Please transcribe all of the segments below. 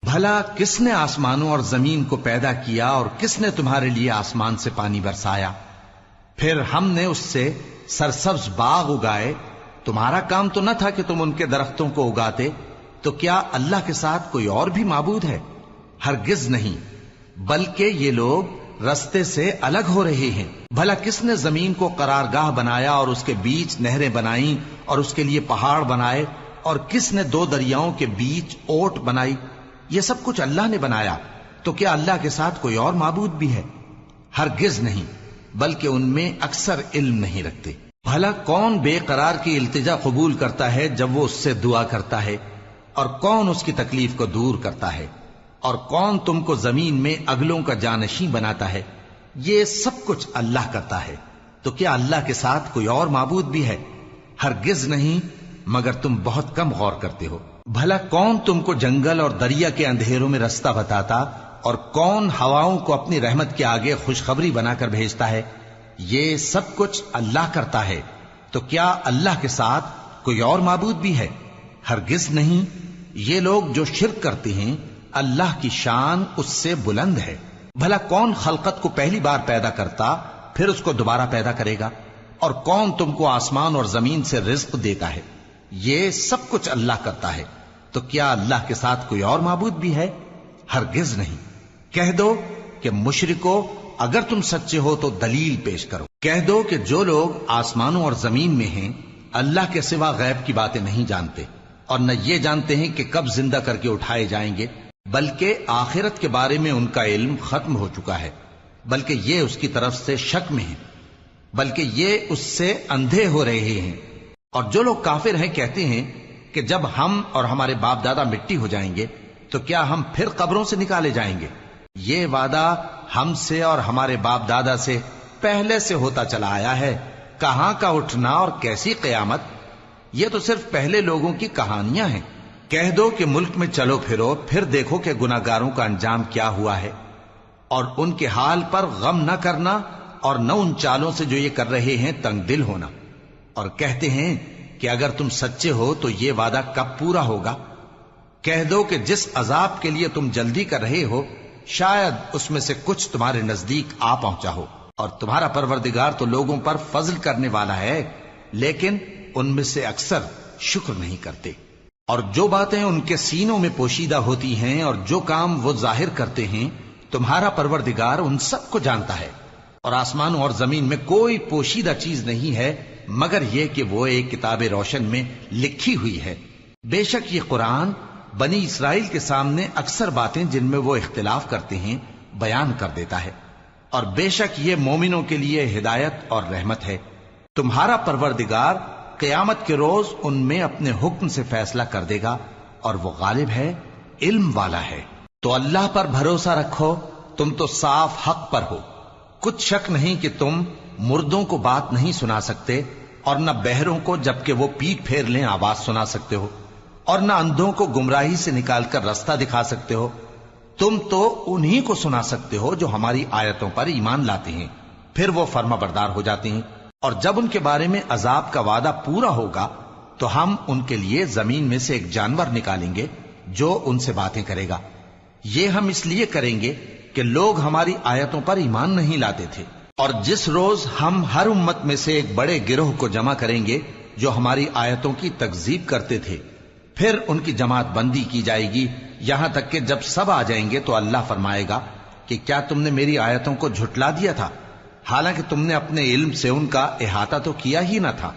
بھلا کس نے آسمانوں اور زمین کو پیدا کیا اور کس نے تمہارے لیے آسمان سے پانی برسایا؟ پھر ہم نے اس سے سرسبز باغ اگائے. تمہارا کام تو نہ تھا کہ تم ان کے درختوں کو اگاتے. تو کیا اللہ کے ساتھ کوئی اور بھی معبود ہے؟ ہرگز نہیں، بلکہ یہ لوگ رستے سے الگ ہو رہے ہیں. بھلا کس نے زمین کو قرارگاہ بنایا اور اس کے بیچ نہریں بنائیں اور اس کے لیے پہاڑ بنائے، اور کس نے دو دریاؤں کے بیچ اوٹ بنائی؟ یہ سب کچھ اللہ نے بنایا. تو کیا اللہ کے ساتھ کوئی اور معبود بھی ہے؟ ہرگز نہیں، بلکہ ان میں اکثر علم نہیں رکھتے. بھلا کون بے قرار کی التجا قبول کرتا ہے جب وہ اس سے دعا کرتا ہے، اور کون اس کی تکلیف کو دور کرتا ہے، اور کون تم کو زمین میں اگلوں کا جانشین بناتا ہے؟ یہ سب کچھ اللہ کرتا ہے. تو کیا اللہ کے ساتھ کوئی اور معبود بھی ہے؟ ہرگز نہیں، مگر تم بہت کم غور کرتے ہو. بھلا کون تم کو جنگل اور دریا کے اندھیروں میں رستہ بتاتا، اور کون ہواؤں کو اپنی رحمت کے آگے خوشخبری بنا کر بھیجتا ہے؟ یہ سب کچھ اللہ کرتا ہے. تو کیا اللہ کے ساتھ کوئی اور معبود بھی ہے؟ ہرگز نہیں. یہ لوگ جو شرک کرتے ہیں اللہ کی شان اس سے بلند ہے. بھلا کون خلقت کو پہلی بار پیدا کرتا پھر اس کو دوبارہ پیدا کرے گا؟ اور کون تم کو آسمان اور زمین سے رزق دیتا ہے؟ یہ سب کچھ اللہ کرتا ہے. تو کیا اللہ کے ساتھ کوئی اور معبود بھی ہے؟ ہرگز نہیں. کہہ دو کہ مشرکو، اگر تم سچے ہو تو دلیل پیش کرو. کہہ دو کہ جو لوگ آسمانوں اور زمین میں ہیں اللہ کے سوا غیب کی باتیں نہیں جانتے، اور نہ یہ جانتے ہیں کہ کب زندہ کر کے اٹھائے جائیں گے، بلکہ آخرت کے بارے میں ان کا علم ختم ہو چکا ہے، بلکہ یہ اس کی طرف سے شک میں ہیں، بلکہ یہ اس سے اندھے ہو رہے ہیں. اور جو لوگ کافر ہیں کہتے ہیں کہ جب ہم اور ہمارے باپ دادا مٹی ہو جائیں گے تو کیا ہم پھر قبروں سے نکالے جائیں گے؟ یہ وعدہ ہم سے اور ہمارے باپ دادا سے پہلے سے ہوتا چلا آیا ہے. کہاں کا اٹھنا اور کیسی قیامت؟ یہ تو صرف پہلے لوگوں کی کہانیاں ہیں. کہہ دو کہ ملک میں چلو پھرو، پھر دیکھو کہ گناہگاروں کا انجام کیا ہوا ہے، اور ان کے حال پر غم نہ کرنا، اور نہ ان چالوں سے جو یہ کر رہے ہیں تنگ دل ہونا. اور کہتے ہیں کہ اگر تم سچے ہو تو یہ وعدہ کب پورا ہوگا؟ کہہ دو کہ جس عذاب کے لیے تم جلدی کر رہے ہو شاید اس میں سے کچھ تمہارے نزدیک آ پہنچا ہو، اور تمہارا پروردگار تو لوگوں پر فضل کرنے والا ہے، لیکن ان میں سے اکثر شکر نہیں کرتے. اور جو باتیں ان کے سینوں میں پوشیدہ ہوتی ہیں اور جو کام وہ ظاہر کرتے ہیں تمہارا پروردگار ان سب کو جانتا ہے. اور آسمانوں اور زمین میں کوئی پوشیدہ چیز نہیں ہے مگر یہ کہ وہ ایک کتاب روشن میں لکھی ہوئی ہے. بے شک یہ قرآن بنی اسرائیل کے سامنے اکثر باتیں جن میں وہ اختلاف کرتے ہیں بیان کر دیتا ہے، اور بے شک یہ مومنوں کے لیے ہدایت اور رحمت ہے. تمہارا پروردگار قیامت کے روز ان میں اپنے حکم سے فیصلہ کر دے گا، اور وہ غالب ہے، علم والا ہے. تو اللہ پر بھروسہ رکھو، تم تو صاف حق پر ہو. کچھ شک نہیں کہ تم مردوں کو بات نہیں سنا سکتے، اور نہ بہروں کو جبکہ وہ پیٹ پھیر لیں آواز سنا سکتے ہو، اور نہ اندھوں کو گمراہی سے نکال کر رستہ دکھا سکتے ہو. تم تو انہی کو سنا سکتے ہو جو ہماری آیتوں پر ایمان لاتے ہیں، پھر وہ فرما بردار ہو جاتے ہیں. اور جب ان کے بارے میں عذاب کا وعدہ پورا ہوگا تو ہم ان کے لیے زمین میں سے ایک جانور نکالیں گے جو ان سے باتیں کرے گا. یہ ہم اس لیے کریں گے کہ لوگ ہماری آیتوں پر ایمان نہیں لاتے تھے. اور جس روز ہم ہر امت میں سے ایک بڑے گروہ کو جمع کریں گے جو ہماری آیتوں کی تکذیب کرتے تھے، پھر ان کی جماعت بندی کی جائے گی یہاں تک کہ جب سب آ جائیں گے تو اللہ فرمائے گا کہ کیا تم نے میری آیتوں کو جھٹلا دیا تھا، حالانکہ تم نے اپنے علم سے ان کا احاطہ تو کیا ہی نہ تھا.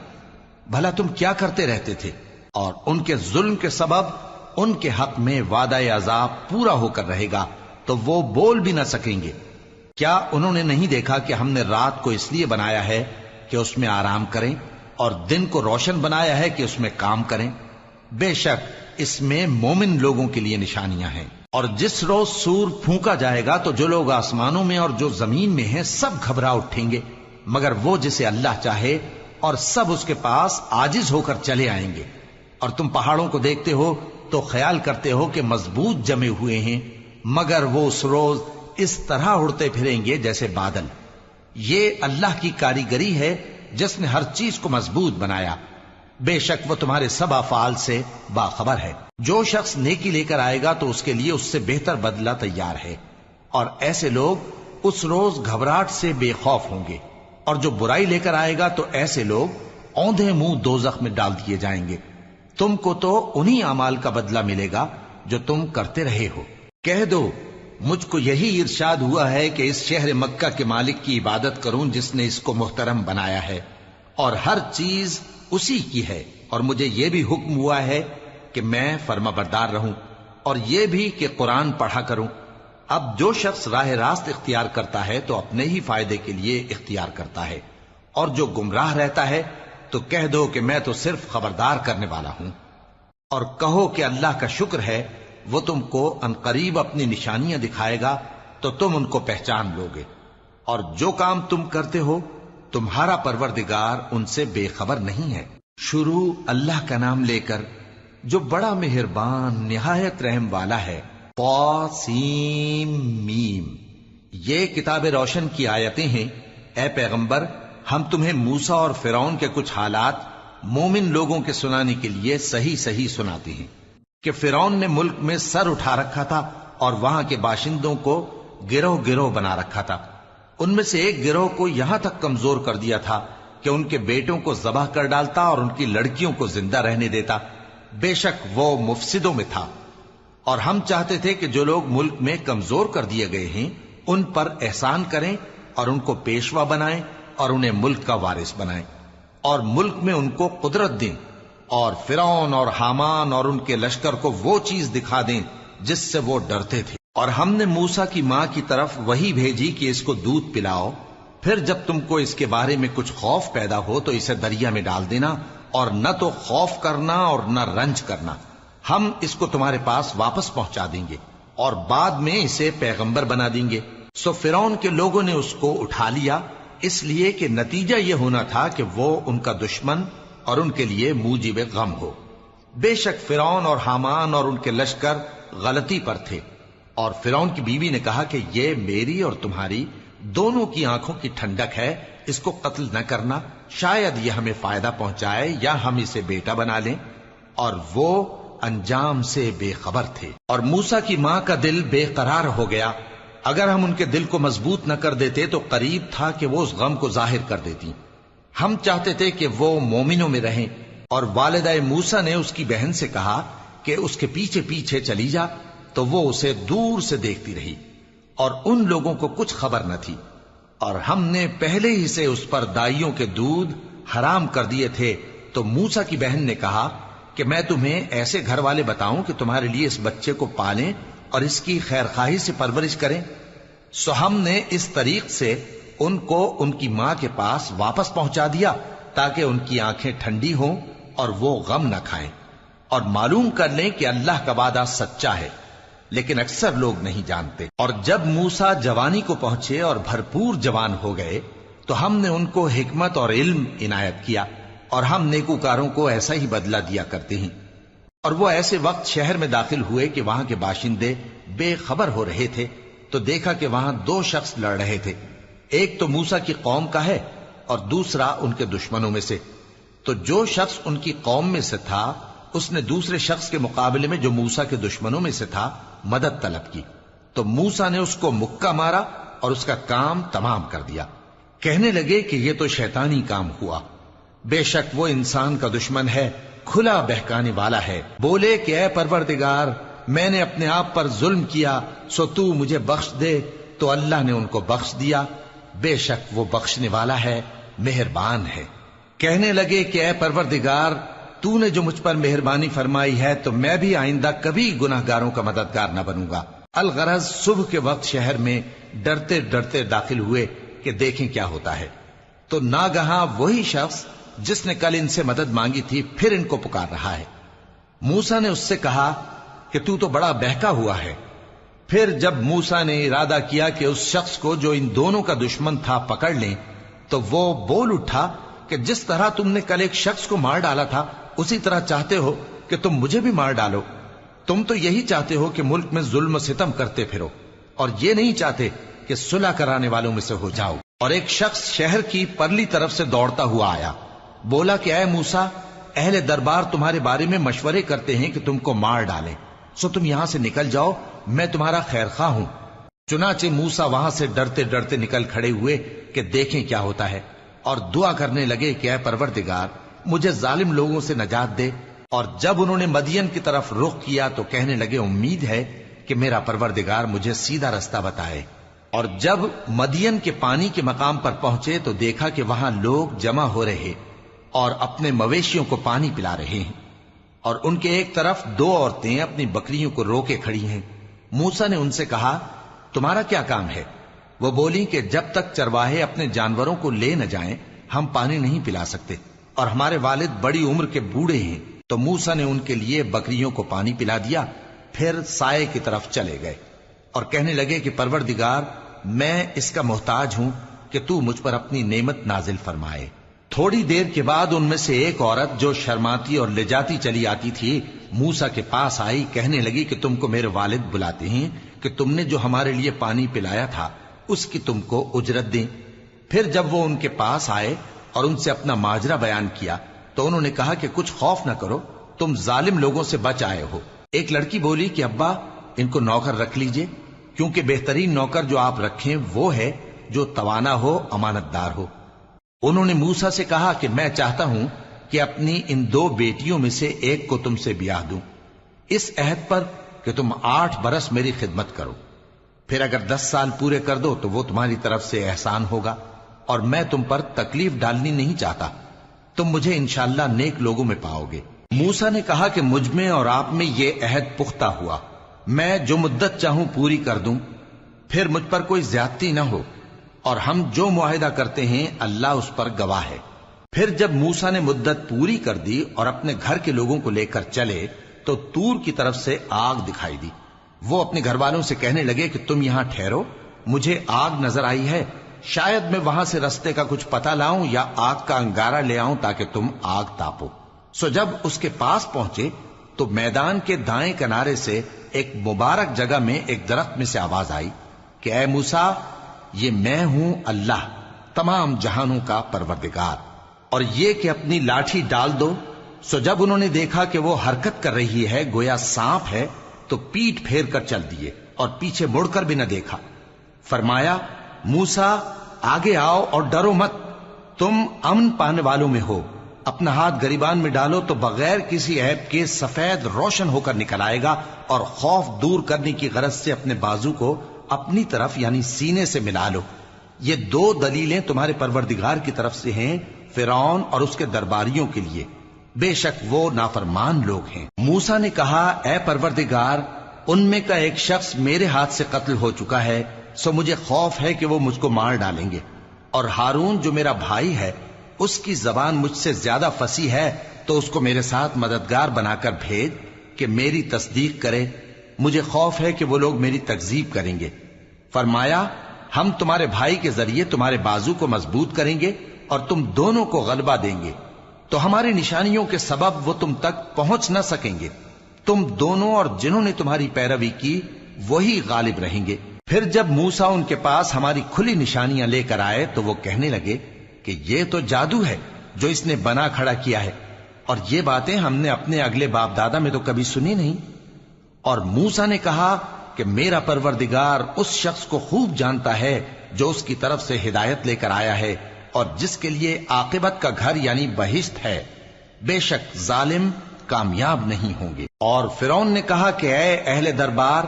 بھلا تم کیا کرتے رہتے تھے؟ اور ان کے ظلم کے سبب ان کے حق میں وعدہ عذاب پورا ہو کر رہے گا تو وہ بول بھی نہ سکیں گے. کیا انہوں نے نہیں دیکھا کہ ہم نے رات کو اس لیے بنایا ہے کہ اس میں آرام کریں، اور دن کو روشن بنایا ہے کہ اس میں کام کریں؟ بے شک اس میں مومن لوگوں کے لیے نشانیاں ہیں. اور جس روز سور پھونکا جائے گا تو جو لوگ آسمانوں میں اور جو زمین میں ہیں سب گھبرا اٹھیں گے مگر وہ جسے اللہ چاہے، اور سب اس کے پاس عاجز ہو کر چلے آئیں گے. اور تم پہاڑوں کو دیکھتے ہو تو خیال کرتے ہو کہ مضبوط جمے ہوئے ہیں، مگر وہ اس روز اس طرح اڑتے پھریں گے جیسے بادل. یہ اللہ کی کاریگری ہے جس نے ہر چیز کو مضبوط بنایا. بے شک وہ تمہارے سب افعال سے باخبر ہے۔ جو شخص نیکی لے کر آئے گا تو اس کے لیے اس سے بہتر بدلہ تیار ہے، اور ایسے لوگ اس روز گھبراہٹ سے بے خوف ہوں گے، اور جو برائی لے کر آئے گا تو ایسے لوگ اوندھے منہ دوزخ میں ڈال دیے جائیں گے۔ تم کو تو انہی اعمال کا بدلہ ملے گا جو تم کرتے رہے ہو۔ کہہ دو مجھ کو یہی ارشاد ہوا ہے کہ اس شہر مکہ کے مالک کی عبادت کروں جس نے اس کو محترم بنایا ہے، اور ہر چیز اسی کی ہے، اور مجھے یہ بھی حکم ہوا ہے کہ میں فرما بردار رہوں، اور یہ بھی کہ قرآن پڑھا کروں۔ اب جو شخص راہ راست اختیار کرتا ہے تو اپنے ہی فائدے کے لیے اختیار کرتا ہے، اور جو گمراہ رہتا ہے تو کہہ دو کہ میں تو صرف خبردار کرنے والا ہوں۔ اور کہو کہ اللہ کا شکر ہے وہ تم کو عنقریب اپنی نشانیاں دکھائے گا تو تم ان کو پہچان لو گے، اور جو کام تم کرتے ہو تمہارا پروردگار ان سے بے خبر نہیں ہے۔ شروع اللہ کا نام لے کر جو بڑا مہربان نہایت رحم والا ہے۔ طاسیم میم، یہ کتاب روشن کی آیتیں ہیں۔ اے پیغمبر، ہم تمہیں موسیٰ اور فرعون کے کچھ حالات مومن لوگوں کے سنانے کے لیے صحیح صحیح سناتے ہیں کہ فرعون نے ملک میں سر اٹھا رکھا تھا اور وہاں کے باشندوں کو گروہ گروہ بنا رکھا تھا۔ ان میں سے ایک گروہ کو یہاں تک کمزور کر دیا تھا کہ ان کے بیٹوں کو ذبح کر ڈالتا اور ان کی لڑکیوں کو زندہ رہنے دیتا۔ بے شک وہ مفسدوں میں تھا، اور ہم چاہتے تھے کہ جو لوگ ملک میں کمزور کر دیے گئے ہیں ان پر احسان کریں اور ان کو پیشوا بنائیں اور انہیں ملک کا وارث بنائیں، اور ملک میں ان کو قدرت دیں، اور فرعون اور حامان اور ان کے لشکر کو وہ چیز دکھا دیں جس سے وہ ڈرتے تھے۔ اور ہم نے موسیٰ کی ماں کی طرف وحی بھیجی کہ اس کو دودھ پلاؤ، پھر جب تم کو اس کے بارے میں کچھ خوف پیدا ہو تو اسے دریا میں ڈال دینا، اور نہ تو خوف کرنا اور نہ رنج کرنا، ہم اس کو تمہارے پاس واپس پہنچا دیں گے اور بعد میں اسے پیغمبر بنا دیں گے۔ سو فرعون کے لوگوں نے اس کو اٹھا لیا، اس لیے کہ نتیجہ یہ ہونا تھا کہ وہ ان کا دشمن اور ان کے لیے موجب غم ہو۔ بے شک فرعون اور حامان اور ان کے لشکر غلطی پر تھے، اور فرعون کی بیوی نے کہا کہ یہ میری اور تمہاری دونوں کی آنکھوں کی ٹھنڈک ہے، اس کو قتل نہ کرنا، شاید یہ ہمیں فائدہ پہنچائے یا ہم اسے بیٹا بنا لیں، اور وہ انجام سے بے خبر تھے۔ اور موسیٰ کی ماں کا دل بے قرار ہو گیا، اگر ہم ان کے دل کو مضبوط نہ کر دیتے تو قریب تھا کہ وہ اس غم کو ظاہر کر دیتی۔ ہم چاہتے تھے کہ وہ مومنوں میں رہیں، اور والدہ موسیٰ نے اس کی بہن سے کہا کہ اس کے پیچھے پیچھے چلی جا، تو وہ اسے دور سے دیکھتی رہی، اور ان لوگوں کو کچھ خبر نہ تھی، اور ہم نے پہلے ہی سے اس پر دائیوں کے دودھ حرام کر دیے تھے۔ تو موسیٰ کی بہن نے کہا کہ میں تمہیں ایسے گھر والے بتاؤں کہ تمہارے لیے اس بچے کو پالیں اور اس کی خیر خواہی سے پرورش کریں۔ سو ہم نے اس طریق سے ان کو ان کی ماں کے پاس واپس پہنچا دیا تاکہ ان کی آنکھیں ٹھنڈی ہوں اور وہ غم نہ کھائیں، اور معلوم کر لیں کہ اللہ کا وعدہ سچا ہے، لیکن اکثر لوگ نہیں جانتے۔ اور جب موسیٰ جوانی کو پہنچے اور بھرپور جوان ہو گئے تو ہم نے ان کو حکمت اور علم عنایت کیا، اور ہم نیکوکاروں کو ایسا ہی بدلہ دیا کرتے ہیں۔ اور وہ ایسے وقت شہر میں داخل ہوئے کہ وہاں کے باشندے بے خبر ہو رہے تھے، تو دیکھا کہ وہاں دو شخص لڑ رہے تھے، ایک تو موسیٰ کی قوم کا ہے اور دوسرا ان کے دشمنوں میں سے۔ تو جو شخص ان کی قوم میں سے تھا اس نے دوسرے شخص کے مقابلے میں جو موسیٰ کے دشمنوں میں سے تھا مدد طلب کی، تو موسیٰ نے اس کو مکہ مارا اور اس کا کام تمام کر دیا۔ کہنے لگے کہ یہ تو شیطانی کام ہوا، بے شک وہ انسان کا دشمن ہے، کھلا بہکانے والا ہے۔ بولے کہ اے پروردگار، میں نے اپنے آپ پر ظلم کیا، سو تو مجھے بخش دے، تو اللہ نے ان کو بخش دیا، بے شک وہ بخشنے والا ہے، مہربان ہے۔ کہنے لگے کہ اے پروردگار، تو نے جو مجھ پر مہربانی فرمائی ہے تو میں بھی آئندہ کبھی گناہ گاروں کا مددگار نہ بنوں گا۔ الغرض صبح کے وقت شہر میں ڈرتے ڈرتے داخل ہوئے کہ دیکھیں کیا ہوتا ہے، تو ناگہاں وہی شخص جس نے کل ان سے مدد مانگی تھی پھر ان کو پکار رہا ہے۔ موسیٰ نے اس سے کہا کہ تو بڑا بہکا ہوا ہے۔ پھر جب موسیٰ نے ارادہ کیا کہ اس شخص کو جو ان دونوں کا دشمن تھا پکڑ لیں، تو وہ بول اٹھا کہ جس طرح تم نے کل ایک شخص کو مار ڈالا تھا اسی طرح چاہتے ہو کہ تم مجھے بھی مار ڈالو۔ تم تو یہی چاہتے ہو کہ ملک میں ظلم و ستم کرتے پھرو، اور یہ نہیں چاہتے کہ صلح کرانے والوں میں سے ہو جاؤ۔ اور ایک شخص شہر کی پرلی طرف سے دوڑتا ہوا آیا، بولا کہ اے موسیٰ، اہل دربار تمہارے بارے میں مشورے کرتے ہیں کہ تم کو مار ڈالیں، سو تم یہاں سے نکل جاؤ، میں تمہارا خیر خواہ ہوں۔ چنانچہ موسیٰ وہاں سے ڈرتے ڈرتے نکل کھڑے ہوئے کہ دیکھیں کیا ہوتا ہے، اور دعا کرنے لگے کہ اے پروردگار مجھے ظالم لوگوں سے نجات دے۔ اور جب انہوں نے مدین کی طرف رخ کیا تو کہنے لگے امید ہے کہ میرا پروردگار مجھے سیدھا رستہ بتائے۔ اور جب مدین کے پانی کے مقام پر پہنچے تو دیکھا کہ وہاں لوگ جمع ہو رہے اور اپنے مویشیوں کو پانی پلا رہے ہیں، اور ان کے ایک طرف دو عورتیں اپنی بکریوں کو روکے کھڑی ہیں۔ موسیٰ نے ان سے کہا تمہارا کیا کام ہے؟ وہ بولی کہ جب تک چرواہے اپنے جانوروں کو لے نہ جائیں ہم پانی نہیں پلا سکتے، اور ہمارے والد بڑی عمر کے بوڑھے ہیں۔ تو موسیٰ نے ان کے لیے بکریوں کو پانی پلا دیا، پھر سائے کی طرف چلے گئے اور کہنے لگے کہ پروردگار میں اس کا محتاج ہوں کہ تو مجھ پر اپنی نعمت نازل فرمائے۔ تھوڑی دیر کے بعد ان میں سے ایک عورت جو شرماتی اور لجاتی چلی آتی تھی موسیٰ کے پاس آئی، کہنے لگی کہ تم کو میرے والد بلاتے ہیں کہ تم نے جو ہمارے لیے پانی پلایا تھا اس کی تم کو اجرت دیں۔ پھر جب وہ ان کے پاس آئے اور ان سے اپنا ماجرا بیان کیا تو انہوں نے کہا کہ کچھ خوف نہ کرو، تم ظالم لوگوں سے بچ آئے ہو۔ ایک لڑکی بولی کہ ابا ان کو نوکر رکھ لیجئے، کیونکہ بہترین نوکر جو آپ رکھیں وہ ہے جو توانا ہو، امانت دار ہو۔ انہوں نے موسیٰ سے کہا کہ میں چاہتا ہوں کہ اپنی ان دو بیٹیوں میں سے ایک کو تم سے بیاہ دوں، اس عہد پر کہ تم 8 برس میری خدمت کرو، پھر اگر 10 سال پورے کر دو تو وہ تمہاری طرف سے احسان ہوگا، اور میں تم پر تکلیف ڈالنی نہیں چاہتا، تم مجھے انشاءاللہ نیک لوگوں میں پاؤ گے۔ موسیٰ نے کہا کہ مجھ میں اور آپ میں یہ عہد پختہ ہوا، میں جو مدت چاہوں پوری کر دوں، پھر مجھ پر کوئی زیادتی نہ ہو، اور ہم جو معاہدہ کرتے ہیں اللہ اس پر گواہ ہے۔ پھر جب موسیٰ نے مدت پوری کر دی اور اپنے گھر کے لوگوں کو لے کر چلے تو طور کی طرف سے آگ دکھائی دی۔ وہ اپنے گھر والوں سے کہنے لگے کہ تم یہاں ٹھہرو، مجھے آگ نظر آئی ہے، شاید میں وہاں سے رستے کا کچھ پتہ لاؤں یا آگ کا انگارہ لے آؤں تاکہ تم آگ تاپو۔ سو جب اس کے پاس پہنچے تو میدان کے دائیں کنارے سے ایک مبارک جگہ میں ایک درخت میں سے آواز آئی کہ اے موسیٰ یہ میں ہوں اللہ تمام جہانوں کا پروردگار، اور یہ کہ اپنی لاٹھی ڈال دو۔ سو جب انہوں نے دیکھا کہ وہ حرکت کر رہی ہے گویا سانپ ہے تو پیٹ پھیر کر چل دیے اور پیچھے مڑ کر بھی نہ دیکھا۔ فرمایا موسیٰ آگے آؤ اور ڈرو مت، تم امن پانے والوں میں ہو، اپنا ہاتھ گریبان میں ڈالو تو بغیر کسی عیب کے سفید روشن ہو کر نکل آئے گا، اور خوف دور کرنے کی غرض سے اپنے بازو کو اپنی طرف یعنی سینے سے ملا لو۔ یہ 2 دلیلیں تمہارے پروردگار کی طرف سے ہیں فرعون اور اس کے درباریوں کے لیے، بے شک وہ نافرمان لوگ ہیں۔ موسیٰ نے کہا اے پروردگار ان میں کا ایک شخص میرے ہاتھ سے قتل ہو چکا ہے، سو مجھے خوف ہے کہ وہ مجھ کو مار ڈالیں گے، اور ہارون جو میرا بھائی ہے اس کی زبان مجھ سے زیادہ فصیح ہے، تو اس کو میرے ساتھ مددگار بنا کر بھیج کہ میری تصدیق کرے، مجھے خوف ہے کہ وہ لوگ میری تکذیب کریں گے۔ فرمایا ہم تمہارے بھائی کے ذریعے تمہارے بازو کو مضبوط کریں گے اور تم دونوں کو غلبہ دیں گے، تو ہماری نشانیوں کے سبب وہ تم تک پہنچ نہ سکیں گے، تم دونوں اور جنہوں نے تمہاری پیروی کی وہی غالب رہیں گے۔ پھر جب موسیٰ ان کے پاس ہماری کھلی نشانیاں لے کر آئے تو وہ کہنے لگے کہ یہ تو جادو ہے جو اس نے بنا کھڑا کیا ہے، اور یہ باتیں ہم نے اپنے اگلے باپ دادا میں تو کبھی سنی نہیں۔ اور موسیٰ نے کہا کہ میرا پروردگار اس شخص کو خوب جانتا ہے جو اس کی طرف سے ہدایت لے کر آیا ہے اور جس کے لیے عاقبت کا گھر یعنی بہشت ہے، بے شک ظالم کامیاب نہیں ہوں گے۔ اور فرعون نے کہا کہ اے اہل دربار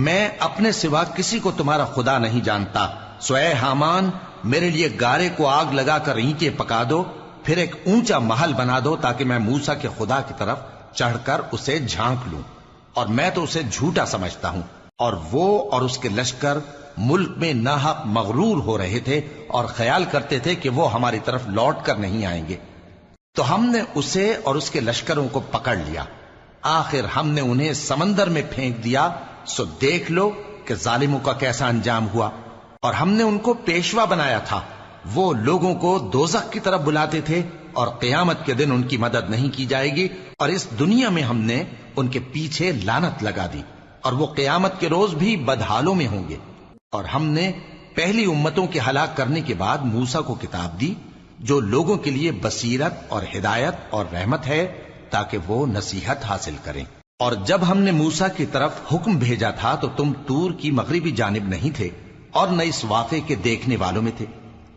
میں اپنے سوا کسی کو تمہارا خدا نہیں جانتا، سو اے حامان میرے لیے گارے کو آگ لگا کر اینٹیں پکا دو، پھر ایک اونچا محل بنا دو تاکہ میں موسیٰ کے خدا کی طرف چڑھ کر اسے جھانک لوں، اور میں تو اسے جھوٹا سمجھتا ہوں۔ اور وہ اور اس کے لشکر ملک میں ناحق مغرور ہو رہے تھے اور خیال کرتے تھے کہ وہ ہماری طرف لوٹ کر نہیں آئیں گے، تو ہم نے اسے اور اس کے لشکروں کو پکڑ لیا، آخر ہم نے انہیں سمندر میں پھینک دیا، سو دیکھ لو کہ ظالموں کا کیسا انجام ہوا۔ اور ہم نے ان کو پیشوا بنایا تھا، وہ لوگوں کو دوزخ کی طرف بلاتے تھے، اور قیامت کے دن ان کی مدد نہیں کی جائے گی، اور اس دنیا میں ہم نے ان کے پیچھے لعنت لگا دی، اور وہ قیامت کے روز بھی بدحالوں میں ہوں گے۔ اور ہم نے پہلی امتوں کے ہلاک کرنے کے بعد موسیٰ کو کتاب دی، جو لوگوں کے لیے بصیرت اور ہدایت اور رحمت ہے تاکہ وہ نصیحت حاصل کریں۔ اور جب ہم نے موسیٰ کی طرف حکم بھیجا تھا تو تم طور کی مغربی جانب نہیں تھے اور نہ اس واقعے کے دیکھنے والوں میں تھے،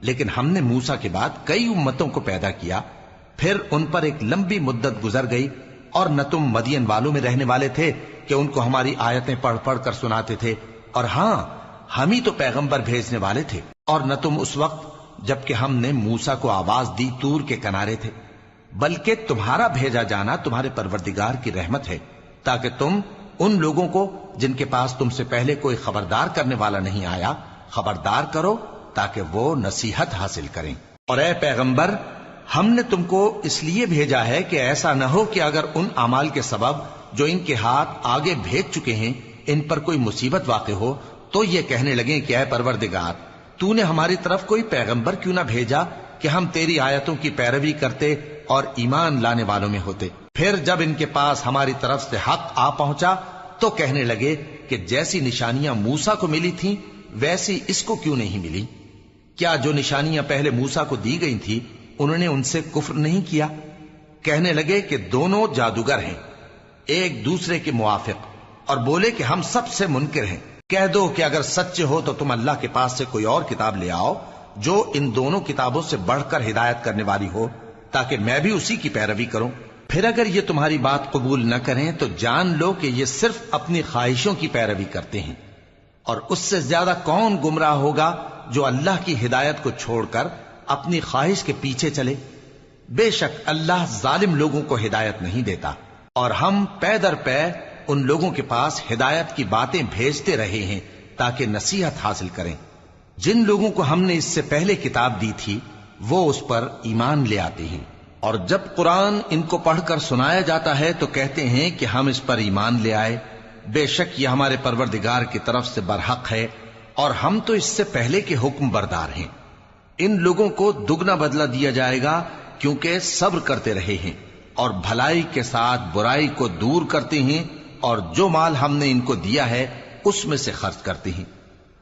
لیکن ہم نے موسیٰ کے بعد کئی امتوں کو پیدا کیا، پھر ان پر ایک لمبی مدت گزر گئی، اور نہ تم مدین والوں میں رہنے والے تھے کہ ان کو ہماری آیتیں پڑھ پڑھ کر سناتے تھے، اور ہاں ہم ہی تو پیغمبر بھیجنے والے تھے، اور نہ تم اس وقت جبکہ ہم نے موسیٰ کو آواز دی طور کے کنارے تھے، بلکہ تمہارا بھیجا جانا تمہارے پروردگار کی رحمت ہے تاکہ تم ان لوگوں کو جن کے پاس تم سے پہلے کوئی خبردار کرنے والا نہیں آیا خبردار کرو تاکہ وہ نصیحت حاصل کریں۔ اور اے پیغمبر، ہم نے تم کو اس لیے بھیجا ہے کہ ایسا نہ ہو کہ اگر ان اعمال کے سبب جو ان کے ہاتھ آگے بھیج چکے ہیں ان پر کوئی مصیبت واقع ہو تو یہ کہنے لگیں کہ اے پروردگار، تو نے ہماری طرف کوئی پیغمبر کیوں نہ بھیجا کہ ہم تیری آیتوں کی پیروی کرتے اور ایمان لانے والوں میں ہوتے۔ پھر جب ان کے پاس ہماری طرف سے حق آ پہنچا تو کہنے لگے کہ جیسی نشانیاں موسیٰ کو ملی تھیں ویسی اس کو کیوں نہیں ملی؟ کیا جو نشانیاں پہلے موسیٰ کو دی گئی تھی انہوں نے ان سے کفر نہیں کیا؟ کہنے لگے کہ دونوں جادوگر ہیں ایک دوسرے کے موافق، اور بولے کہ ہم سب سے منکر ہیں۔ کہہ دو کہ اگر سچے ہو تو تم اللہ کے پاس سے کوئی اور کتاب لے آؤ جو ان دونوں کتابوں سے بڑھ کر ہدایت کرنے والی ہو تاکہ میں بھی اسی کی پیروی کروں۔ پھر اگر یہ تمہاری بات قبول نہ کریں تو جان لو کہ یہ صرف اپنی خواہشوں کی پیروی کرتے ہیں، اور اس سے زیادہ کون گمراہ ہوگا جو اللہ کی ہدایت کو چھوڑ کر اپنی خواہش کے پیچھے چلے۔ بے شک اللہ ظالم لوگوں کو ہدایت نہیں دیتا، اور ہم پے در پے ان لوگوں کے پاس ہدایت کی باتیں بھیجتے رہے ہیں تاکہ نصیحت حاصل کریں۔ جن لوگوں کو ہم نے اس سے پہلے کتاب دی تھی وہ اس پر ایمان لے آتے ہیں، اور جب قرآن ان کو پڑھ کر سنایا جاتا ہے تو کہتے ہیں کہ ہم اس پر ایمان لے آئے، بے شک یہ ہمارے پروردگار کی طرف سے برحق ہے اور ہم تو اس سے پہلے کے حکم بردار ہیں۔ ان لوگوں کو دگنا بدلہ دیا جائے گا کیونکہ صبر کرتے رہے ہیں اور بھلائی کے ساتھ برائی کو دور کرتے ہیں، اور جو مال ہم نے ان کو دیا ہے اس میں سے خرچ کرتے ہیں،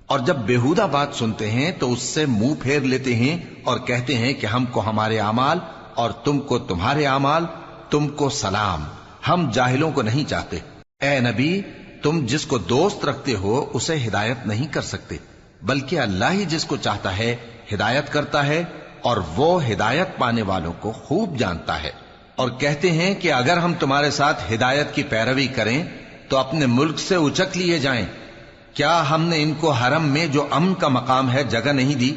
اور جب بےہودہ بات سنتے ہیں تو اس سے منہ پھیر لیتے ہیں اور کہتے ہیں کہ ہم کو ہمارے اعمال اور تم کو تمہارے اعمال، تم کو سلام، ہم جاہلوں کو نہیں چاہتے۔ اے نبی، تم جس کو دوست رکھتے ہو اسے ہدایت نہیں کر سکتے، بلکہ اللہ ہی جس کو چاہتا ہے ہدایت کرتا ہے، اور وہ ہدایت پانے والوں کو خوب جانتا ہے۔ اور کہتے ہیں کہ اگر ہم تمہارے ساتھ ہدایت کی پیروی کریں تو اپنے ملک سے اچک لیے جائیں۔ کیا ہم نے ان کو حرم میں جو امن کا مقام ہے جگہ نہیں دی،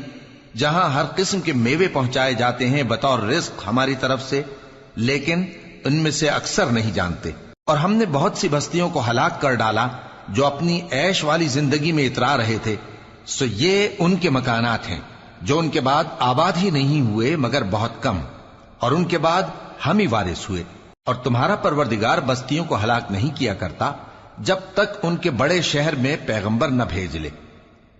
جہاں ہر قسم کے میوے پہنچائے جاتے ہیں بطور رزق ہماری طرف سے؟ لیکن ان میں سے اکثر نہیں جانتے۔ اور ہم نے بہت سی بستیوں کو ہلاک کر ڈالا جو اپنی عیش والی زندگی میں اترا رہے تھے، سو یہ ان کے مکانات ہیں جو ان کے بعد آباد ہی نہیں ہوئے مگر بہت کم، اور ان کے بعد ہم ہی وارث ہوئے۔ اور تمہارا پروردگار بستیوں کو ہلاک نہیں کیا کرتا جب تک ان کے بڑے شہر میں پیغمبر نہ بھیج لے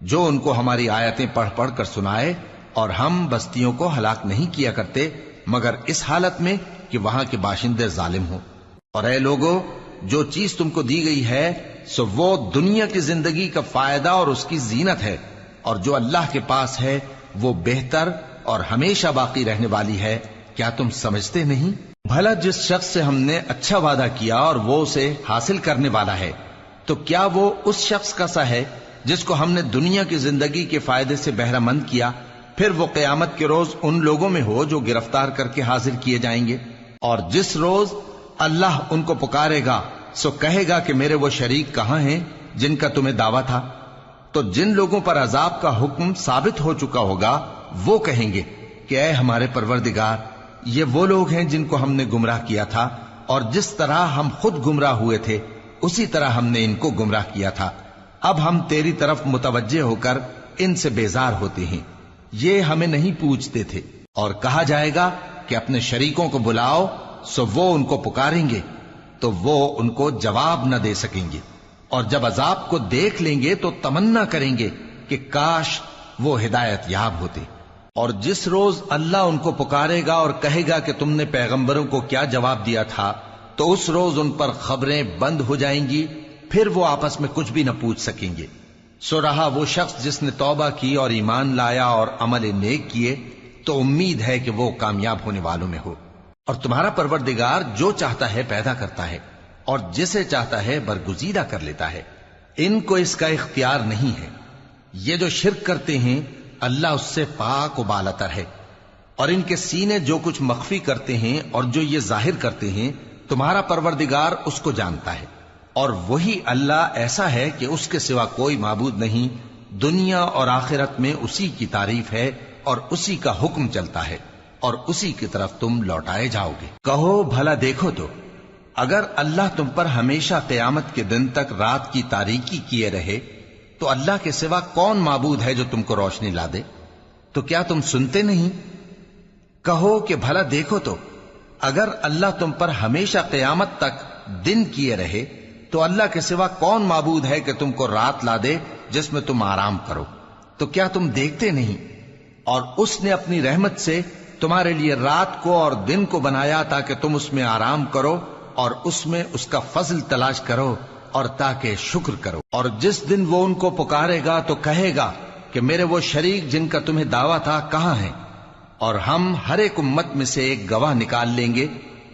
جو ان کو ہماری آیتیں پڑھ پڑھ کر سنائے، اور ہم بستیوں کو ہلاک نہیں کیا کرتے مگر اس حالت میں کہ وہاں کے باشندے ظالم ہوں۔ اور اے لوگو، جو چیز تم کو دی گئی ہے سو وہ دنیا کی زندگی کا فائدہ اور اس کی زینت ہے، اور جو اللہ کے پاس ہے وہ بہتر اور ہمیشہ باقی رہنے والی ہے۔ کیا تم سمجھتے نہیں؟ بھلا جس شخص سے ہم نے اچھا وعدہ کیا اور وہ اسے حاصل کرنے والا ہے تو کیا وہ اس شخص کا سا ہے جس کو ہم نے دنیا کی زندگی کے فائدے سے بہرہ مند کیا، پھر وہ قیامت کے روز ان لوگوں میں ہو جو گرفتار کر کے حاضر کیے جائیں گے؟ اور جس روز اللہ ان کو پکارے گا سو کہے گا کہ میرے وہ شریک کہاں ہیں جن کا تمہیں دعویٰ تھا؟ تو جن لوگوں پر عذاب کا حکم ثابت ہو چکا ہوگا وہ کہیں گے کہ اے ہمارے پروردگار، یہ وہ لوگ ہیں جن کو ہم نے گمراہ کیا تھا، اور جس طرح ہم خود گمراہ ہوئے تھے اسی طرح ہم نے ان کو گمراہ کیا تھا۔ اب ہم تیری طرف متوجہ ہو کر ان سے بیزار ہوتے ہیں، یہ ہمیں نہیں پوچھتے تھے۔ اور کہا جائے گا کہ اپنے شریکوں کو بلاؤ، سو وہ ان کو پکاریں گے تو وہ ان کو جواب نہ دے سکیں گے، اور جب عذاب کو دیکھ لیں گے تو تمنا کریں گے کہ کاش وہ ہدایت یاب ہوتے۔ اور جس روز اللہ ان کو پکارے گا اور کہے گا کہ تم نے پیغمبروں کو کیا جواب دیا تھا، تو اس روز ان پر خبریں بند ہو جائیں گی، پھر وہ آپس میں کچھ بھی نہ پوچھ سکیں گے۔ سو رہا وہ شخص جس نے توبہ کی اور ایمان لایا اور عمل نیک کیے، تو امید ہے کہ وہ کامیاب ہونے والوں میں ہو۔ اور تمہارا پروردگار جو چاہتا ہے پیدا کرتا ہے اور جسے چاہتا ہے برگزیدہ کر لیتا ہے، ان کو اس کا اختیار نہیں ہے۔ یہ جو شرک کرتے ہیں اللہ اس سے پاک و بالاتر ہے، اور ان کے سینے جو کچھ مخفی کرتے ہیں اور جو یہ ظاہر کرتے ہیں تمہارا پروردگار اس کو جانتا ہے۔ اور وہی اللہ ایسا ہے کہ اس کے سوا کوئی معبود نہیں، دنیا اور آخرت میں اسی کی تعریف ہے اور اسی کا حکم چلتا ہے اور اسی کی طرف تم لوٹائے جاؤ گے۔ کہو بھلا دیکھو تو اگر اللہ تم پر ہمیشہ قیامت کے دن تک رات کی تاریکی کیے رہے تو اللہ کے سوا کون معبود ہے جو تم کو روشنی لا دے؟ تو کیا تم سنتے نہیں؟ کہو کہ بھلا دیکھو تو اگر اللہ تم پر ہمیشہ قیامت تک دن کیے رہے تو اللہ کے سوا کون معبود ہے کہ تم کو رات لا دے جس میں تم آرام کرو؟ تو کیا تم دیکھتے نہیں؟ اور اس نے اپنی رحمت سے تمہارے لیے رات کو اور دن کو بنایا تاکہ تم اس میں آرام کرو اور اس میں اس کا فضل تلاش کرو اور تاکہ شکر کرو۔ اور جس دن وہ ان کو پکارے گا تو کہے گا کہ میرے وہ شریک جن کا تمہیں دعویٰ تھا کہاں ہیں؟ اور ہم ہر ایک امت میں سے ایک گواہ نکال لیں گے،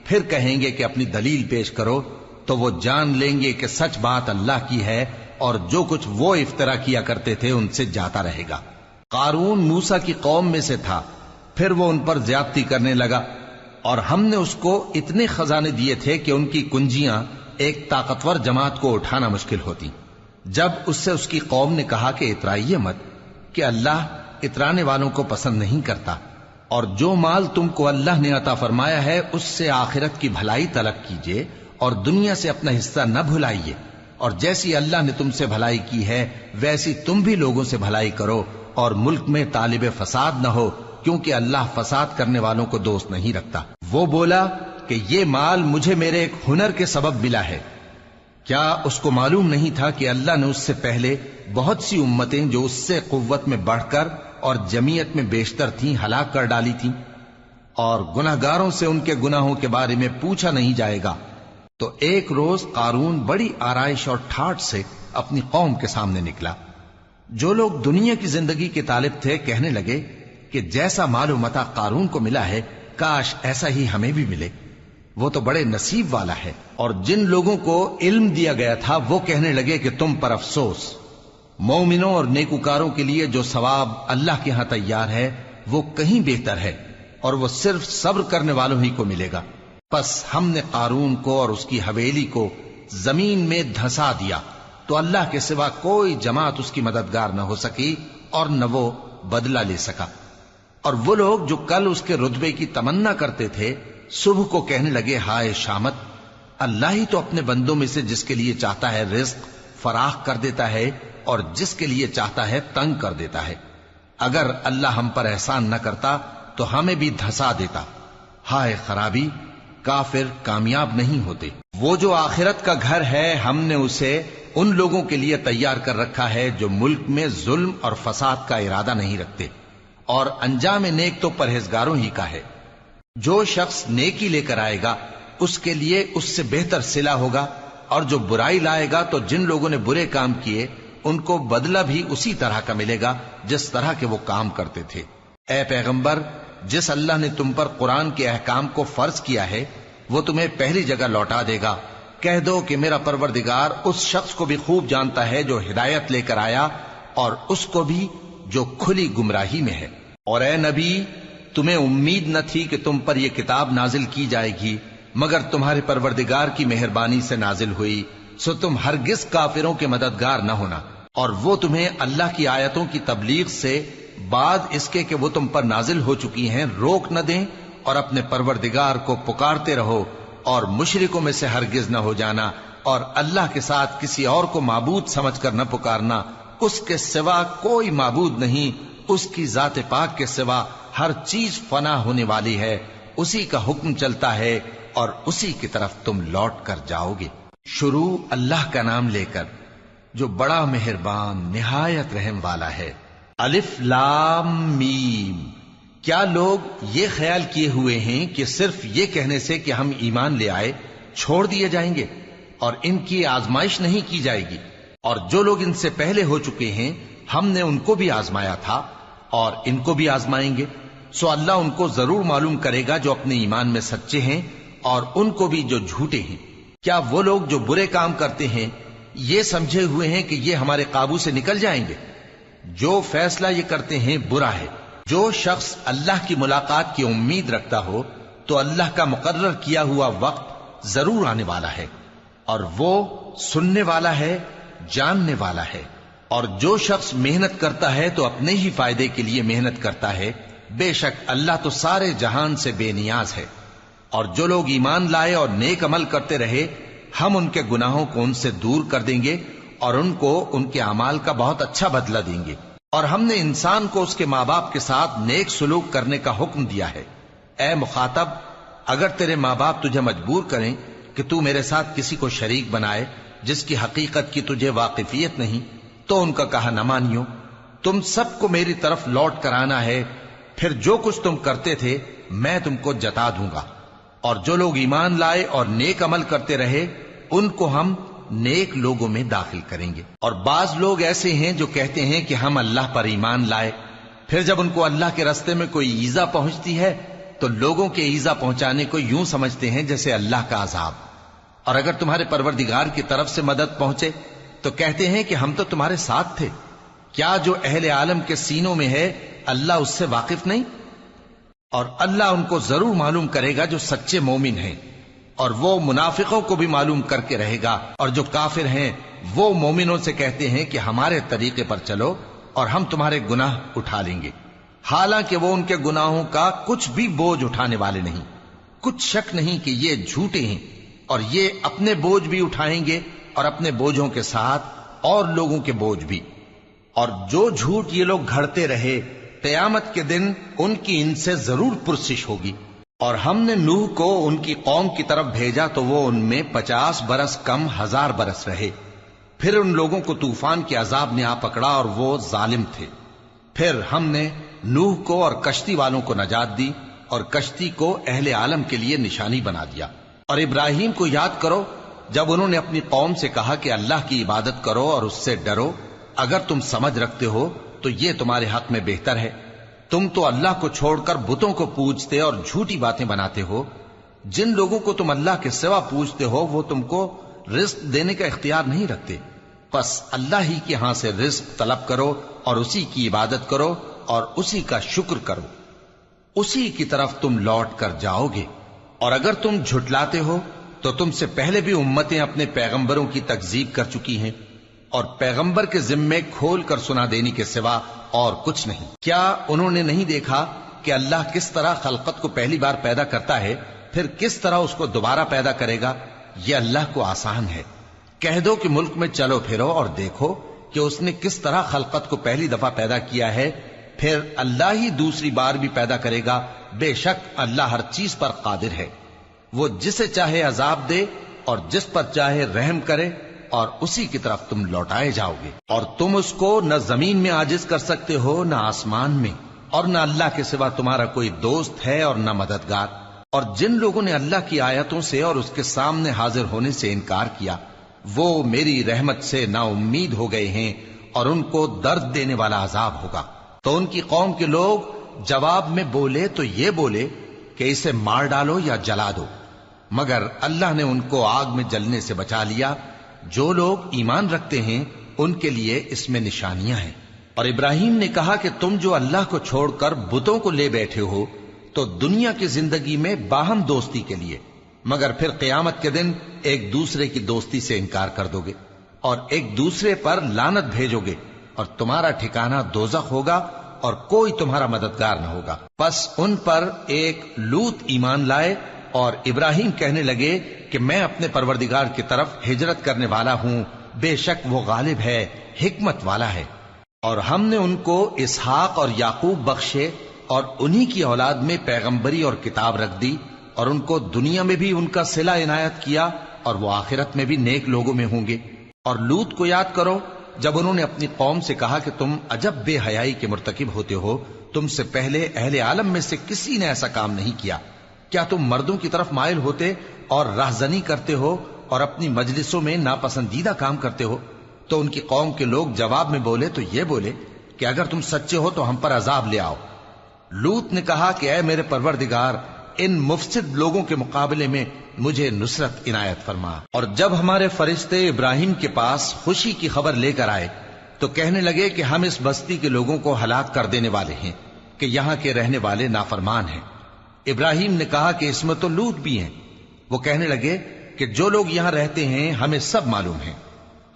پھر کہیں گے کہ اپنی دلیل پیش کرو، تو وہ جان لیں گے کہ سچ بات اللہ کی ہے اور جو کچھ وہ افترا کیا کرتے تھے ان سے جاتا رہے گا۔ قارون موسیٰ کی قوم میں سے تھا، پھر وہ ان پر زیادتی کرنے لگا، اور ہم نے اس کو اتنے خزانے دیے تھے کہ ان کی کنجیاں ایک طاقتور جماعت کو اٹھانا مشکل ہوتی۔ جب اس سے اس کی قوم نے کہا کہ اترائیے مت، کہ اللہ اترانے والوں کو پسند نہیں کرتا، اور جو مال تم کو اللہ نے عطا فرمایا ہے اس سے آخرت کی بھلائی طلب کیجیے اور دنیا سے اپنا حصہ نہ بھلائیے، اور جیسی اللہ نے تم سے بھلائی کی ہے ویسی تم بھی لوگوں سے بھلائی کرو، اور ملک میں طالب فساد نہ ہو، کیونکہ اللہ فساد کرنے والوں کو دوست نہیں رکھتا۔ وہ بولا کہ یہ مال مجھے میرے ایک ہنر کے سبب ملا ہے۔ کیا اس کو معلوم نہیں تھا کہ اللہ نے اس سے پہلے بہت سی امتیں جو اس سے قوت میں بڑھ کر اور جمعیت میں بیشتر تھیں ہلاک کر ڈالی تھیں، اور گناہگاروں سے ان کے گناہوں کے بارے میں پوچھا نہیں جائے گا؟ تو ایک روز قارون بڑی آرائش اور ٹھاٹ سے اپنی قوم کے سامنے نکلا۔ جو لوگ دنیا کی زندگی کے طالب تھے کہنے لگے کہ جیسا مال و متاع قارون کو ملا ہے کاش ایسا ہی ہمیں بھی ملے، وہ تو بڑے نصیب والا ہے۔ اور جن لوگوں کو علم دیا گیا تھا وہ کہنے لگے کہ تم پر افسوس، مومنوں اور نیکوکاروں کے لیے جو ثواب اللہ کے ہاں تیار ہے وہ کہیں بہتر ہے، اور وہ صرف صبر کرنے والوں ہی کو ملے گا۔ پس ہم نے قارون کو اور اس کی حویلی کو زمین میں دھسا دیا، تو اللہ کے سوا کوئی جماعت اس کی مددگار نہ ہو سکی اور نہ وہ بدلہ لے سکا۔ اور وہ لوگ جو کل اس کے رتبے کی تمنا کرتے تھے صبح کو کہنے لگے ہائے شامت، اللہ ہی تو اپنے بندوں میں سے جس کے لیے چاہتا ہے رزق فراخ کر دیتا ہے اور جس کے لیے چاہتا ہے تنگ کر دیتا ہے۔ اگر اللہ ہم پر احسان نہ کرتا تو ہمیں بھی دھسا دیتا۔ ہائے خرابی، کافر کامیاب نہیں ہوتے۔ وہ جو آخرت کا گھر ہے ہم نے اسے ان لوگوں کے لیے تیار کر رکھا ہے جو ملک میں ظلم اور فساد کا ارادہ نہیں رکھتے، اور انجام نیک تو پرہیزگاروں ہی کا ہے۔ جو شخص نیکی لے کر آئے گا اس کے لیے اس سے بہتر صلہ ہوگا، اور جو برائی لائے گا تو جن لوگوں نے برے کام کیے ان کو بدلہ بھی اسی طرح کا ملے گا جس طرح کے وہ کام کرتے تھے۔ اے پیغمبر، جس اللہ نے تم پر قرآن کے احکام کو فرض کیا ہے وہ تمہیں پہلی جگہ لوٹا دے گا۔ کہہ دو کہ میرا پروردگار اس شخص کو بھی خوب جانتا ہے جو ہدایت لے کر آیا اور اس کو بھی جو کھلی گمراہی میں ہے۔ اور اے نبی، تمہیں امید نہ تھی کہ تم پر یہ کتاب نازل کی جائے گی مگر تمہارے پروردگار کی مہربانی سے نازل ہوئی، سو تم ہرگز کافروں کے مددگار نہ ہونا، اور وہ تمہیں اللہ کی آیتوں کی تبلیغ سے بعد اس کے کہ وہ تم پر نازل ہو چکی ہیں روک نہ دیں، اور اپنے پروردگار کو پکارتے رہو اور مشرکوں میں سے ہرگز نہ ہو جانا، اور اللہ کے ساتھ کسی اور کو معبود سمجھ کر نہ پکارنا، اس کے سوا کوئی معبود نہیں، اس کی ذات پاک کے سوا ہر چیز فنا ہونے والی ہے، اسی کا حکم چلتا ہے اور اسی کی طرف تم لوٹ کر جاؤ گے۔ شروع اللہ کا نام لے کر جو بڑا مہربان نہایت رحم والا ہے۔ الف لام میم۔ کیا لوگ یہ خیال کیے ہوئے ہیں کہ صرف یہ کہنے سے کہ ہم ایمان لے آئے چھوڑ دیے جائیں گے اور ان کی آزمائش نہیں کی جائے گی؟ اور جو لوگ ان سے پہلے ہو چکے ہیں ہم نے ان کو بھی آزمایا تھا اور ان کو بھی آزمائیں گے، سو اللہ ان کو ضرور معلوم کرے گا جو اپنے ایمان میں سچے ہیں اور ان کو بھی جو جھوٹے ہیں۔ کیا وہ لوگ جو برے کام کرتے ہیں یہ سمجھے ہوئے ہیں کہ یہ ہمارے قابو سے نکل جائیں گے؟ جو فیصلہ یہ کرتے ہیں برا ہے۔ جو شخص اللہ کی ملاقات کی امید رکھتا ہو تو اللہ کا مقرر کیا ہوا وقت ضرور آنے والا ہے، اور وہ سننے والا ہے، جاننے والا ہے۔ اور جو شخص محنت کرتا ہے تو اپنے ہی فائدے کے لیے محنت کرتا ہے، بے شک اللہ تو سارے جہان سے بے نیاز ہے۔ اور جو لوگ ایمان لائے اور نیک عمل کرتے رہے، ہم ان کے گناہوں کو ان سے دور کر دیں گے اور ان کو ان کے اعمال کا بہت اچھا بدلہ دیں گے۔ اور ہم نے انسان کو اس کے ماں باپ کے ساتھ نیک سلوک کرنے کا حکم دیا ہے۔ اے مخاطب، اگر تیرے ماں باپ تجھے مجبور کریں کہ تو میرے ساتھ کسی کو شریک بنائے جس کی حقیقت کی تجھے واقفیت نہیں، تو ان کا کہا نہ مانیو۔ تم سب کو میری طرف لوٹ کر آنا ہے، پھر جو کچھ تم کرتے تھے میں تم کو جتا دوں گا۔ اور جو لوگ ایمان لائے اور نیک عمل کرتے رہے ان کو ہم نیک لوگوں میں داخل کریں گے۔ اور بعض لوگ ایسے ہیں جو کہتے ہیں کہ ہم اللہ پر ایمان لائے، پھر جب ان کو اللہ کے راستے میں کوئی ایذا پہنچتی ہے تو لوگوں کے ایذا پہنچانے کو یوں سمجھتے ہیں جیسے اللہ کا عذاب۔ اور اگر تمہارے پروردگار کی طرف سے مدد پہنچے تو کہتے ہیں کہ ہم تو تمہارے ساتھ تھے۔ کیا جو اہل عالم کے سینوں میں ہے اللہ اس سے واقف نہیں؟ اور اللہ ان کو ضرور معلوم کرے گا جو سچے مومن ہیں، اور وہ منافقوں کو بھی معلوم کر کے رہے گا۔ اور جو کافر ہیں وہ مومنوں سے کہتے ہیں کہ ہمارے طریقے پر چلو اور ہم تمہارے گناہ اٹھا لیں گے، حالانکہ وہ ان کے گناہوں کا کچھ بھی بوجھ اٹھانے والے نہیں۔ کچھ شک نہیں کہ یہ جھوٹے ہیں، اور یہ اپنے بوجھ بھی اٹھائیں گے اور اپنے بوجھوں کے ساتھ اور لوگوں کے بوجھ بھی۔ اور جو جھوٹ یہ لوگ گھڑتے رہے قیامت کے دن ان کی ان سے ضرور پرسش ہوگی۔ اور ہم نے نوح کو ان کی قوم کی طرف بھیجا تو وہ ان میں 50 برس کم 1000 برس رہے۔ پھر ان لوگوں کو طوفان کے عذاب نے آ پکڑا اور وہ ظالم تھے۔ پھر ہم نے نوح کو اور کشتی والوں کو نجات دی اور کشتی کو اہل عالم کے لیے نشانی بنا دیا۔ اور ابراہیم کو یاد کرو جب انہوں نے اپنی قوم سے کہا کہ اللہ کی عبادت کرو اور اس سے ڈرو، اگر تم سمجھ رکھتے ہو تو یہ تمہارے حق میں بہتر ہے۔ تم تو اللہ کو چھوڑ کر بتوں کو پوجتے اور جھوٹی باتیں بناتے ہو۔ جن لوگوں کو تم اللہ کے سوا پوجتے ہو وہ تم کو رزق دینے کا اختیار نہیں رکھتے، پس اللہ ہی کے ہاں سے رزق طلب کرو اور اسی کی عبادت کرو اور اسی کا شکر کرو، اسی کی طرف تم لوٹ کر جاؤ گے۔ اور اگر تم جھٹلاتے ہو تو تم سے پہلے بھی امتیں اپنے پیغمبروں کی تکذیب کر چکی ہیں، اور پیغمبر کے ذمے کھول کر سنا دینے کے سوا اور کچھ نہیں۔ کیا انہوں نے نہیں دیکھا کہ اللہ کس طرح خلقت کو پہلی بار پیدا کرتا ہے پھر کس طرح اس کو دوبارہ پیدا کرے گا؟ یہ اللہ کو آسان ہے۔ کہہ دو کہ ملک میں چلو پھرو اور دیکھو کہ اس نے کس طرح خلقت کو پہلی دفعہ پیدا کیا ہے، پھر اللہ ہی دوسری بار بھی پیدا کرے گا۔ بے شک اللہ ہر چیز پر قادر ہے۔ وہ جسے چاہے عذاب دے اور جس پر چاہے رحم کرے، اور اسی کی طرف تم لوٹائے جاؤ گے۔ اور تم اس کو نہ زمین میں عاجز کر سکتے ہو نہ آسمان میں، اور نہ اللہ کے سوا تمہارا کوئی دوست ہے اور نہ مددگار۔ اور جن لوگوں نے اللہ کی آیتوں سے اور اس کے سامنے حاضر ہونے سے انکار کیا وہ میری رحمت سے نا امید ہو گئے ہیں، اور ان کو درد دینے والا عذاب ہوگا۔ تو ان کی قوم کے لوگ جواب میں بولے تو یہ بولے کہ اسے مار ڈالو یا جلا دو، مگر اللہ نے ان کو آگ میں جلنے سے بچا لیا۔ جو لوگ ایمان رکھتے ہیں ان کے لیے اس میں نشانیاں ہیں۔ اور ابراہیم نے کہا کہ تم جو اللہ کو چھوڑ کر بتوں کو لے بیٹھے ہو تو دنیا کی زندگی میں باہم دوستی کے لیے، مگر پھر قیامت کے دن ایک دوسرے کی دوستی سے انکار کر دو گے اور ایک دوسرے پر لعنت بھیجو گے، اور تمہارا ٹھکانہ دوزخ ہوگا اور کوئی تمہارا مددگار نہ ہوگا۔ پس ان پر ایک لوط ایمان لائے اور ابراہیم کہنے لگے کہ میں اپنے پروردگار کی طرف ہجرت کرنے والا ہوں، بے شک وہ غالب ہے، حکمت والا ہے۔ اور ہم نے ان کو اسحاق اور یعقوب بخشے اور انہی کی اولاد میں پیغمبری اور کتاب رکھ دی، اور ان کو دنیا میں بھی ان کا صلہ عنایت کیا اور وہ آخرت میں بھی نیک لوگوں میں ہوں گے۔ اور لوط کو یاد کرو جب انہوں نے اپنی قوم سے کہا کہ تم عجب بے حیائی کے مرتکب ہوتے ہو، تم سے پہلے اہل عالم میں سے کسی نے ایسا کام نہیں کیا۔ کیا تم مردوں کی طرف مائل ہوتے اور راہزنی کرتے ہو اور اپنی مجلسوں میں ناپسندیدہ کام کرتے ہو؟ تو ان کی قوم کے لوگ جواب میں بولے تو یہ بولے کہ اگر تم سچے ہو تو ہم پر عذاب لے آؤ۔ لوط نے کہا کہ اے میرے پروردگار، ان مفسد لوگوں کے مقابلے میں مجھے نصرت عنایت فرما۔ اور جب ہمارے فرشتے ابراہیم کے پاس خوشی کی خبر لے کر آئے تو کہنے لگے کہ ہم اس بستی کے لوگوں کو ہلاک کر دینے والے ہیں کہ یہاں کے رہنے والے نافرمان ہیں۔ ابراہیم نے کہا کہ اس میں تو لوط بھی ہیں۔ وہ کہنے لگے کہ جو لوگ یہاں رہتے ہیں ہمیں سب معلوم ہیں،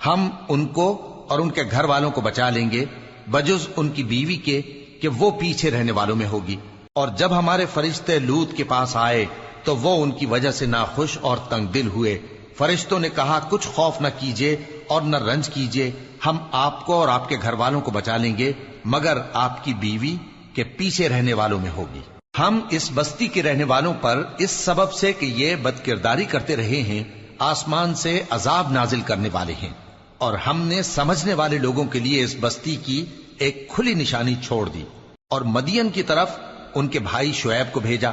ہم ان کو اور ان کے گھر والوں کو بچا لیں گے بجز ان کی بیوی کے کہ وہ پیچھے رہنے والوں میں ہوگی۔ اور جب ہمارے فرشتے لوط کے پاس آئے تو وہ ان کی وجہ سے ناخوش اور تنگ دل ہوئے۔ فرشتوں نے کہا کچھ خوف نہ کیجیے اور نہ رنج کیجیے، ہم آپ کو اور آپ کے گھر والوں کو بچا لیں گے مگر آپ کی بیوی کے پیچھے رہنے والوں میں ہوگی۔ ہم اس بستی کے رہنے والوں پر اس سبب سے کہ یہ بد کرداری کرتے رہے ہیں آسمان سے عذاب نازل کرنے والے ہیں، اور ہم نے سمجھنے والے لوگوں کے لیے اس بستی کی ایک کھلی نشانی چھوڑ دی۔ اور مدین کی طرف ان کے بھائی شعیب کو بھیجا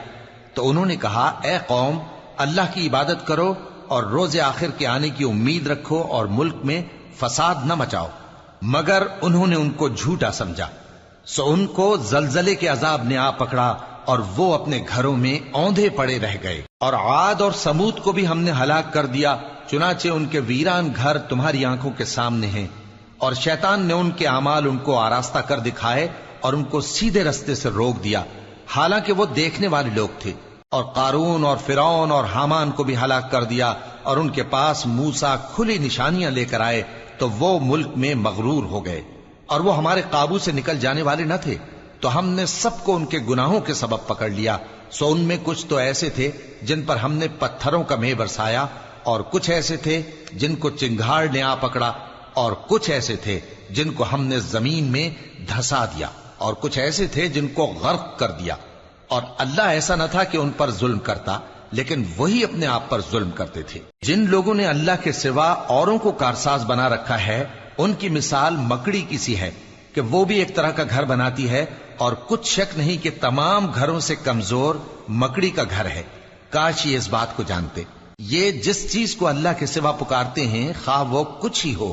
تو انہوں نے کہا اے قوم، اللہ کی عبادت کرو اور روز آخر کے آنے کی امید رکھو اور ملک میں فساد نہ مچاؤ، مگر انہوں نے ان کو جھوٹا سمجھا، سو ان کو زلزلے کے عذاب نے آ پکڑا اور وہ اپنے گھروں میں اوندھے پڑے رہ گئے۔ اور عاد اور سمود کو بھی ہم نے ہلاک کر دیا، چنانچہ ان کے ویران گھر تمہاری آنکھوں کے سامنے ہیں، اور شیطان نے ان کے اعمال ان کو آراستہ کر دکھائے اور ان کو سیدھے رستے سے روک دیا، حالانکہ وہ دیکھنے والے لوگ تھے۔ اور قارون اور فرعون اور حامان کو بھی ہلاک کر دیا، اور ان کے پاس موسیٰ کھلی نشانیاں لے کر آئے تو وہ ملک میں مغرور ہو گئے، اور وہ ہمارے قابو سے نکل جانے والے نہ تھے، تو ہم نے سب کو ان کے گناہوں کے سبب پکڑ لیا۔ سو ان میں کچھ تو ایسے تھے جن پر ہم نے پتھروں کا مے برسایا، اور کچھ ایسے تھے جن کو چنگھاڑ نے آ پکڑا، اور کچھ ایسے تھے جن کو ہم نے زمین میں دھسا دیا، اور کچھ ایسے تھے جن کو غرق کر دیا۔ اور اللہ ایسا نہ تھا کہ ان پر ظلم کرتا، لیکن وہی اپنے آپ پر ظلم کرتے تھے۔ جن لوگوں نے اللہ کے سوا اوروں کو کارساز بنا رکھا ہے، ان کی مثال مکڑی کی سی ہے کہ وہ بھی ایک طرح کا گھر بناتی ہے، اور کچھ شک نہیں کہ تمام گھروں سے کمزور مکڑی کا گھر ہے۔ کاش یہ اس بات کو جانتے۔ یہ جس چیز کو اللہ کے سوا پکارتے ہیں خواہ وہ کچھ ہی ہو،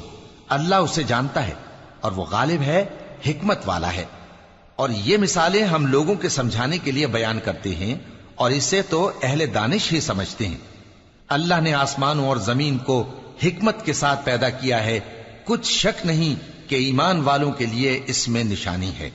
اللہ اسے جانتا ہے، اور وہ غالب ہے، حکمت والا ہے۔ اور یہ مثالیں ہم لوگوں کے سمجھانے کے لیے بیان کرتے ہیں، اور اسے تو اہل دانش ہی سمجھتے ہیں۔ اللہ نے آسمانوں اور زمین کو حکمت کے ساتھ پیدا کیا ہے، کچھ شک نہیں کہ ایمان والوں کے لیے اس میں نشانی ہے۔